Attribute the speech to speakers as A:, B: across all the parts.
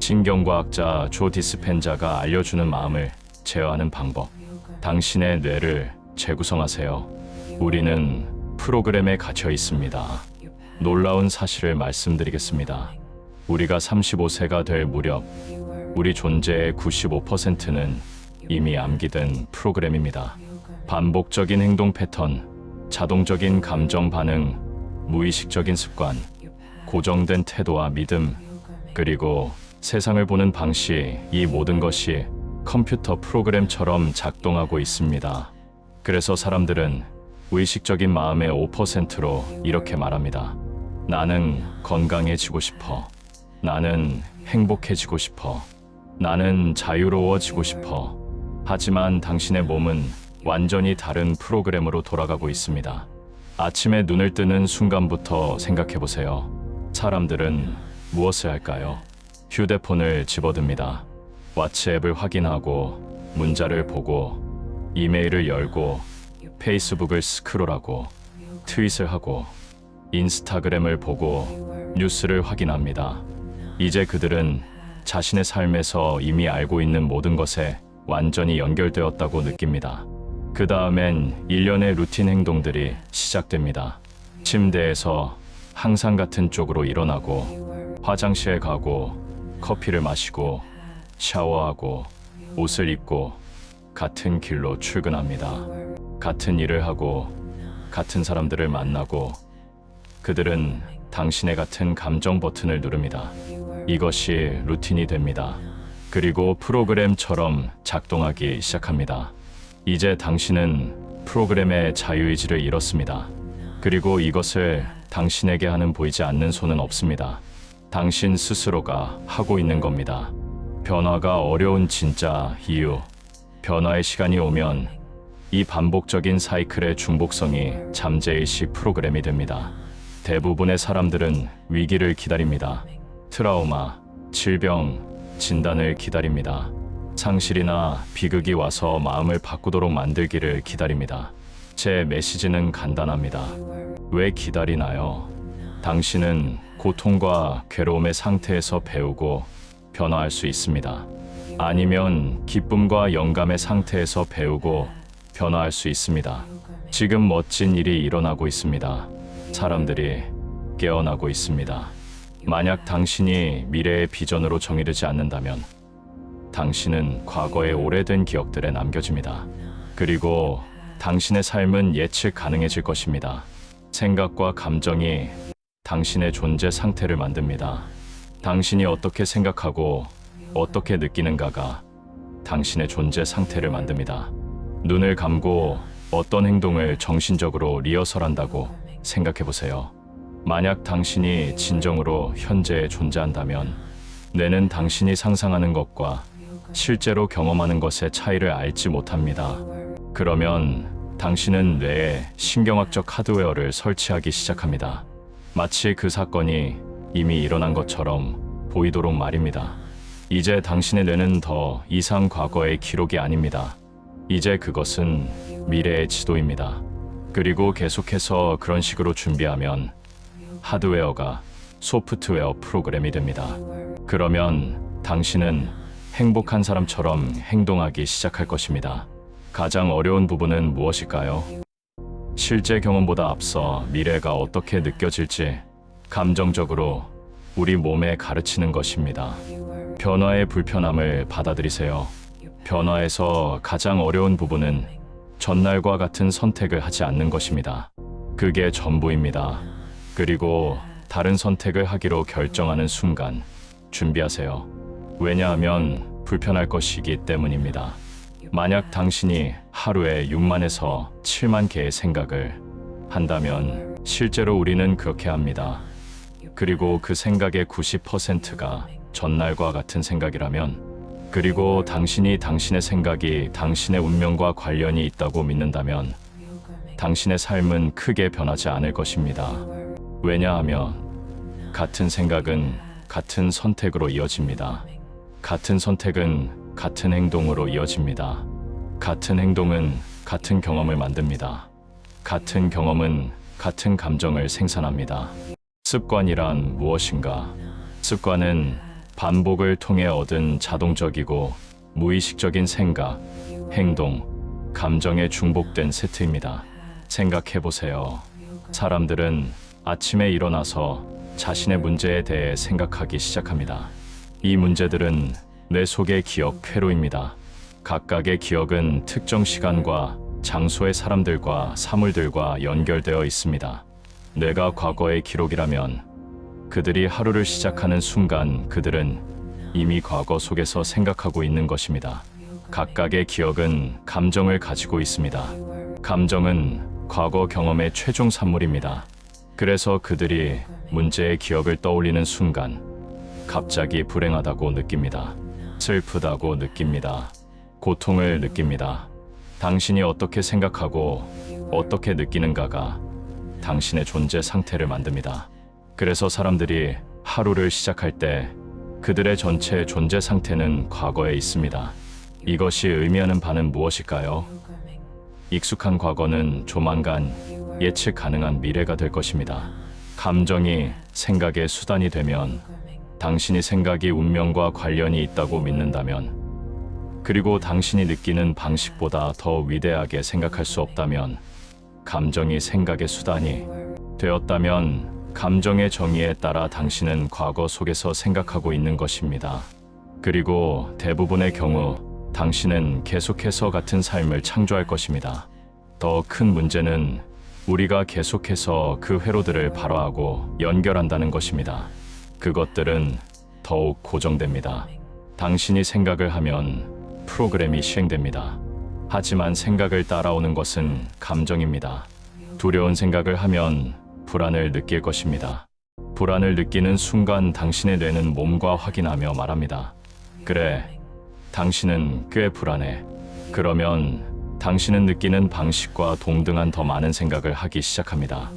A: 신경과학자 조 디스펜자가 알려주는 마음을 제어하는 방법. 당신의 뇌를 재구성하세요. 우리는 프로그램에 갇혀 있습니다. 놀라운 사실을 말씀드리겠습니다. 우리가 35세가 될 무렵 우리 존재의 95%는 이미 암기된 프로그램입니다. 반복적인 행동 패턴, 자동적인 감정 반응, 무의식적인 습관, 고정된 태도와 믿음, 그리고 세상을 보는 방식, 이 모든 것이 컴퓨터 프로그램처럼 작동하고 있습니다. 그래서 사람들은 의식적인 마음의 5%로 이렇게 말합니다. 나는 건강해지고 싶어. 나는 행복해지고 싶어. 나는 자유로워지고 싶어. 하지만 당신의 몸은 완전히 다른 프로그램으로 돌아가고 있습니다. 아침에 눈을 뜨는 순간부터 생각해보세요. 사람들은 무엇을 할까요? 휴대폰을 집어듭니다. 왓츠앱을 확인하고, 문자를 보고, 이메일을 열고, 페이스북을 스크롤하고, 트윗을 하고, 인스타그램을 보고, 뉴스를 확인합니다. 이제 그들은 자신의 삶에서 이미 알고 있는 모든 것에 완전히 연결되었다고 느낍니다. 그 다음엔 일련의 루틴 행동들이 시작됩니다. 침대에서 항상 같은 쪽으로 일어나고, 화장실에 가고, 커피를 마시고, 샤워하고, 옷을 입고, 같은 길로 출근합니다. 같은 일을 하고, 같은 사람들을 만나고, 그들은 당신의 같은 감정 버튼을 누릅니다. 이것이 루틴이 됩니다. 그리고 프로그램처럼 작동하기 시작합니다. 이제 당신은 프로그램의 자유의지를 잃었습니다. 그리고 이것을 당신에게 하는 보이지 않는 손은 없습니다. 당신 스스로가 하고 있는 겁니다. 변화가 어려운 진짜 이유. 변화의 시간이 오면 이 반복적인 사이클의 중복성이 잠재의식 프로그램이 됩니다. 대부분의 사람들은 위기를 기다립니다. 트라우마, 질병, 진단을 기다립니다. 상실이나 비극이 와서 마음을 바꾸도록 만들기를 기다립니다. 제 메시지는 간단합니다. 왜 기다리나요? 당신은 고통과 괴로움의 상태에서 배우고 변화할 수 있습니다. 아니면 기쁨과 영감의 상태에서 배우고 변화할 수 있습니다. 지금 멋진 일이 일어나고 있습니다. 사람들이 깨어나고 있습니다. 만약 당신이 미래의 비전으로 정의되지 않는다면 당신은 과거의 오래된 기억들에 남겨집니다. 그리고 당신의 삶은 예측 가능해질 것입니다. 생각과 감정이 당신의 존재 상태를 만듭니다. 당신이 어떻게 생각하고 어떻게 느끼는가가 당신의 존재 상태를 만듭니다. 눈을 감고 어떤 행동을 정신적으로 리허설한다고 생각해보세요. 만약 당신이 진정으로 현재에 존재한다면 뇌는 당신이 상상하는 것과 실제로 경험하는 것의 차이를 알지 못합니다. 그러면 당신은 뇌에 신경학적 하드웨어를 설치하기 시작합니다. 마치 그 사건이 이미 일어난 것처럼 보이도록 말입니다. 이제 당신의 뇌는 더 이상 과거의 기록이 아닙니다. 이제 그것은 미래의 지도입니다. 그리고 계속해서 그런 식으로 준비하면 하드웨어가 소프트웨어 프로그램이 됩니다. 그러면 당신은 행복한 사람처럼 행동하기 시작할 것입니다. 가장 어려운 부분은 무엇일까요? 실제 경험보다 앞서 미래가 어떻게 느껴질지 감정적으로 우리 몸에 가르치는 것입니다. 변화의 불편함을 받아들이세요. 변화에서 가장 어려운 부분은 전날과 같은 선택을 하지 않는 것입니다. 그게 전부입니다. 그리고 다른 선택을 하기로 결정하는 순간 준비하세요. 왜냐하면 불편할 것이기 때문입니다. 만약 당신이 하루에 6만에서 7만 개의 생각을 한다면 실제로 우리는 그렇게 합니다. 그리고 그 생각의 90%가 전날과 같은 생각이라면, 그리고 당신이 당신의 생각이 당신의 운명과 관련이 있다고 믿는다면 당신의 삶은 크게 변하지 않을 것입니다. 왜냐하면 같은 생각은 같은 선택으로 이어집니다. 같은 선택은 같은 행동으로 이어집니다. 같은 행동은 같은 경험을 만듭니다. 같은 경험은 같은 감정을 생산합니다. 습관이란 무엇인가? 습관은 반복을 통해 얻은 자동적이고 무의식적인 생각, 행동, 감정에 중복된 세트입니다. 생각해보세요. 사람들은 아침에 일어나서 자신의 문제에 대해 생각하기 시작합니다. 이 문제들은 뇌 속의 기억 회로입니다. 각각의 기억은 특정 시간과 장소의 사람들과 사물들과 연결되어 있습니다. 뇌가 과거의 기록이라면 그들이 하루를 시작하는 순간 그들은 이미 과거 속에서 생각하고 있는 것입니다. 각각의 기억은 감정을 가지고 있습니다. 감정은 과거 경험의 최종 산물입니다. 그래서 그들이 문제의 기억을 떠올리는 순간 갑자기 불행하다고 느낍니다. 슬프다고 느낍니다. 고통을 느낍니다. 당신이 어떻게 생각하고 어떻게 느끼는가가 당신의 존재 상태를 만듭니다. 그래서 사람들이 하루를 시작할 때 그들의 전체 존재 상태는 과거에 있습니다. 이것이 의미하는 바는 무엇일까요? 익숙한 과거는 조만간 예측 가능한 미래가 될 것입니다. 감정이 생각의 수단이 되면 당신이 생각이 운명과 관련이 있다고 믿는다면, 그리고 당신이 느끼는 방식보다 더 위대하게 생각할 수 없다면, 감정이 생각의 수단이 되었다면 감정의 정의에 따라 당신은 과거 속에서 생각하고 있는 것입니다. 그리고 대부분의 경우 당신은 계속해서 같은 삶을 창조할 것입니다. 더 큰 문제는 우리가 계속해서 그 회로들을 발화하고 연결한다는 것입니다. 그것들은 더욱 고정됩니다. 당신이 생각을 하면 프로그램이 시행됩니다. 하지만 생각을 따라오는 것은 감정입니다. 두려운 생각을 하면 불안을 느낄 것입니다. 불안을 느끼는 순간 당신의 뇌는 몸과 확인하며 말합니다. 그래, 당신은 꽤 불안해. 그러면 당신은 느끼는 방식과 동등한 더 많은 생각을 하기 시작합니다.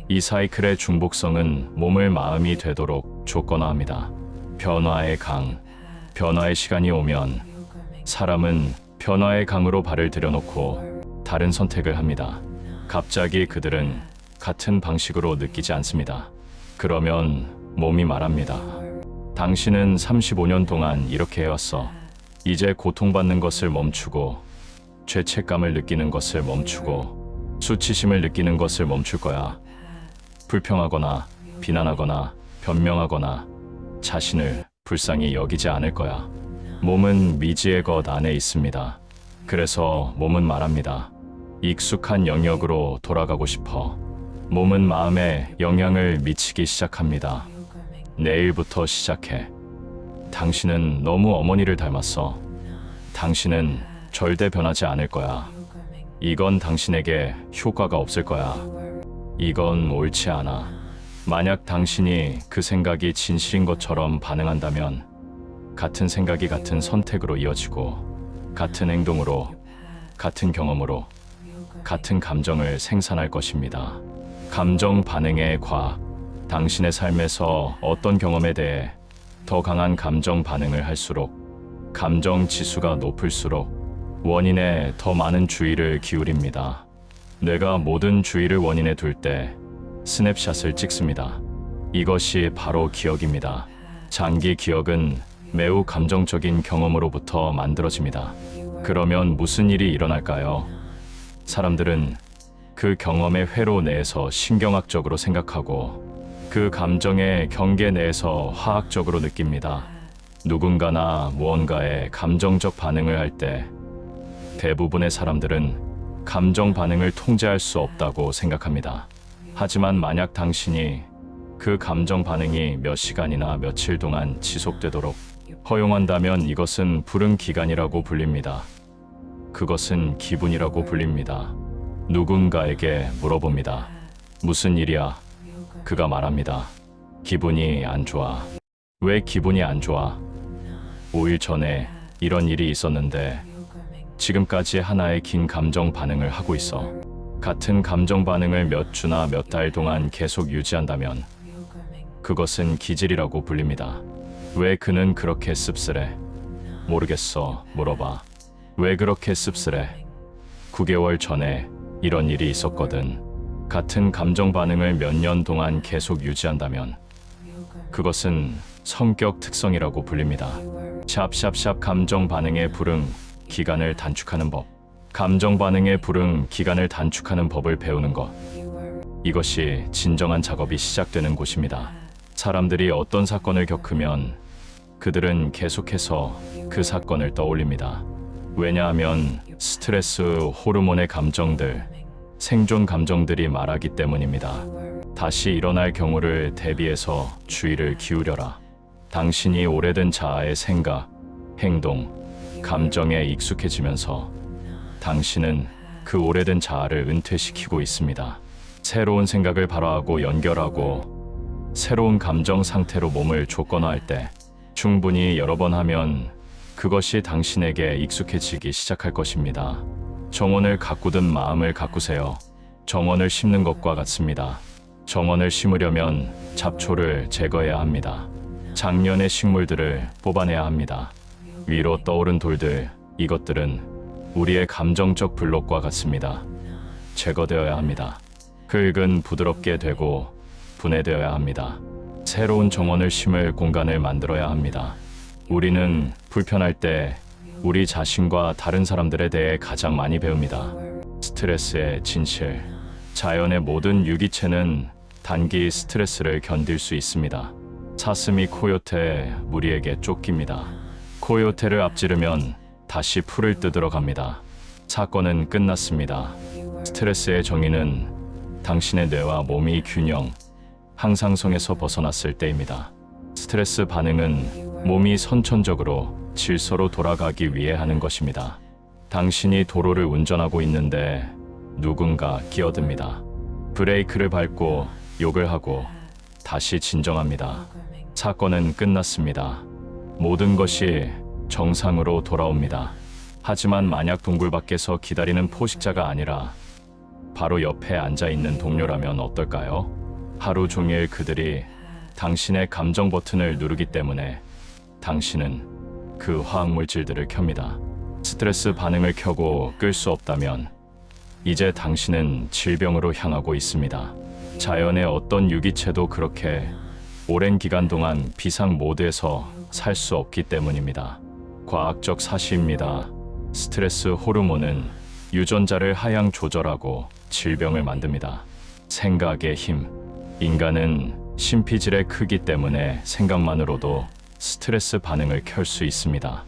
A: 이 사이클의 중복성은 몸을 마음이 되도록 조건화합니다. 변화의 강, 변화의 시간이 오면 사람은 변화의 강으로 발을 들여놓고 다른 선택을 합니다. 갑자기 그들은 같은 방식으로 느끼지 않습니다. 그러면 몸이 말합니다. 당신은 35년 동안 이렇게 해왔어. 이제 고통받는 것을 멈추고 죄책감을 느끼는 것을 멈추고 수치심을 느끼는 것을 멈출 거야. 불평하거나 비난하거나 변명하거나 자신을 불쌍히 여기지 않을 거야. 몸은 미지의 것 안에 있습니다. 그래서 몸은 말합니다. 익숙한 영역으로 돌아가고 싶어. 몸은 마음에 영향을 미치기 시작합니다. 내일부터 시작해. 당신은 너무 어머니를 닮았어. 당신은 절대 변하지 않을 거야. 이건 당신에게 효과가 없을 거야. 이건 옳지 않아. 만약 당신이 그 생각이 진실인 것처럼 반응한다면 같은 생각이 같은 선택으로 이어지고 같은 행동으로, 같은 경험으로, 같은 감정을 생산할 것입니다. 감정 반응의 과학. 당신의 삶에서 어떤 경험에 대해 더 강한 감정 반응을 할수록 감정 지수가 높을수록 원인에 더 많은 주의를 기울입니다. 뇌가 모든 주의를 원인에 둘 때 스냅샷을 찍습니다. 이것이 바로 기억입니다. 장기 기억은 매우 감정적인 경험으로부터 만들어집니다. 그러면 무슨 일이 일어날까요? 사람들은 그 경험의 회로 내에서 신경학적으로 생각하고 그 감정의 경계 내에서 화학적으로 느낍니다. 누군가나 무언가에 감정적 반응을 할 때 대부분의 사람들은 감정 반응을 통제할 수 없다고 생각합니다. 하지만 만약 당신이 그 감정 반응이 몇 시간이나 며칠 동안 지속되도록 허용한다면 이것은 불응 기간이라고 불립니다. 그것은 기분이라고 불립니다. 누군가에게 물어봅니다. 무슨 일이야? 그가 말합니다. 기분이 안 좋아. 왜 기분이 안 좋아? 5일 전에 이런 일이 있었는데 지금까지 하나의 긴 감정 반응을 하고 있어. 같은 감정 반응을 몇 주나 몇 달 동안 계속 유지한다면 그것은 기질이라고 불립니다. 왜 그는 그렇게 씁쓸해? 모르겠어. 물어봐. 왜 그렇게 씁쓸해? 9개월 전에 이런 일이 있었거든. 같은 감정 반응을 몇 년 동안 계속 유지한다면 그것은 성격 특성이라고 불립니다. 샵샵샵 감정 반응의 불응 기간을 단축하는 법. 감정 반응의 불응 기간을 단축하는 법을 배우는 것. 이것이 진정한 작업이 시작되는 곳입니다. 사람들이 어떤 사건을 겪으면 그들은 계속해서 그 사건을 떠올립니다. 왜냐하면 스트레스 호르몬의 감정들, 생존 감정들이 말하기 때문입니다. 다시 일어날 경우를 대비해서 주의를 기울여라. 당신이 오래된 자아의 생각, 행동, 감정에 익숙해지면서 당신은 그 오래된 자아를 은퇴시키고 있습니다. 새로운 생각을 발화하고 연결하고 새로운 감정 상태로 몸을 조건화할 때 충분히 여러 번 하면 그것이 당신에게 익숙해지기 시작할 것입니다. 정원을 가꾸든 마음을 가꾸세요. 정원을 심는 것과 같습니다. 정원을 심으려면 잡초를 제거해야 합니다. 작년의 식물들을 뽑아내야 합니다. 위로 떠오른 돌들, 이것들은 우리의 감정적 블록과 같습니다. 제거되어야 합니다. 흙은 부드럽게 되고 분해되어야 합니다. 새로운 정원을 심을 공간을 만들어야 합니다. 우리는 불편할 때 우리 자신과 다른 사람들에 대해 가장 많이 배웁니다. 스트레스의 진실. 자연의 모든 유기체는 단기 스트레스를 견딜 수 있습니다. 사슴이 코요테 무리에게 쫓깁니다. 코요테를 앞지르면 다시 풀을 뜯으러 갑니다. 사건은 끝났습니다. 스트레스의 정의는 당신의 뇌와 몸이 균형, 항상성에서 벗어났을 때입니다. 스트레스 반응은 몸이 선천적으로 질서로 돌아가기 위해 하는 것입니다. 당신이 도로를 운전하고 있는데 누군가 끼어듭니다. 브레이크를 밟고 욕을 하고 다시 진정합니다. 사건은 끝났습니다. 모든 것이 정상으로 돌아옵니다. 하지만 만약 동굴 밖에서 기다리는 포식자가 아니라 바로 옆에 앉아 있는 동료라면 어떨까요? 하루 종일 그들이 당신의 감정 버튼을 누르기 때문에 당신은 그 화학물질들을 켭니다. 스트레스 반응을 켜고 끌 수 없다면 이제 당신은 질병으로 향하고 있습니다. 자연의 어떤 유기체도 그렇게 오랜 기간 동안 비상 모드에서 살 수 없기 때문입니다. 과학적 사실입니다. 스트레스 호르몬은 유전자를 하향 조절하고 질병을 만듭니다. 생각의 힘. 인간은 심피질의 크기 때문에 생각만으로도 스트레스 반응을 켤 수 있습니다.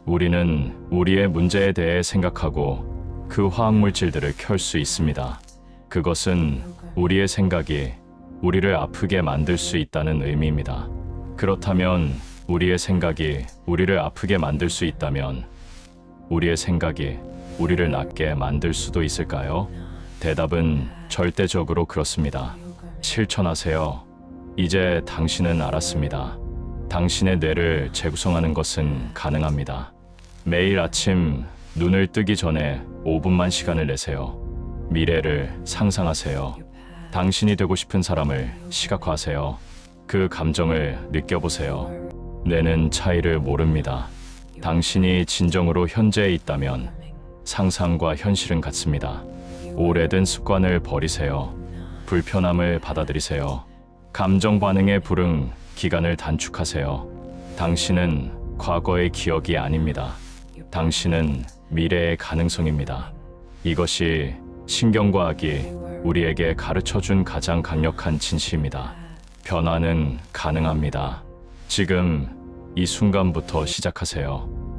A: 우리는 우리의 문제에 대해 생각하고 그 화학물질들을 켤 수 있습니다. 그것은 우리의 생각이 우리를 아프게 만들 수 있다는 의미입니다. 그렇다면 우리의 생각이 우리를 아프게 만들 수 있다면 우리의 생각이 우리를 낫게 만들 수도 있을까요? 대답은 절대적으로 그렇습니다. 실천하세요. 이제 당신은 알았습니다. 당신의 뇌를 재구성하는 것은 가능합니다. 매일 아침 눈을 뜨기 전에 5분만 시간을 내세요. 미래를 상상하세요. 당신이 되고 싶은 사람을 시각화하세요. 그 감정을 느껴보세요. 뇌는 차이를 모릅니다. 당신이 진정으로 현재에 있다면 상상과 현실은 같습니다. 오래된 습관을 버리세요. 불편함을 받아들이세요. 감정 반응의 불응 기간을 단축하세요. 당신은 과거의 기억이 아닙니다. 당신은 미래의 가능성입니다. 이것이 신경과학이 우리에게 가르쳐준 가장 강력한 진실입니다. 변화는 가능합니다. 지금 이 순간부터 시작하세요.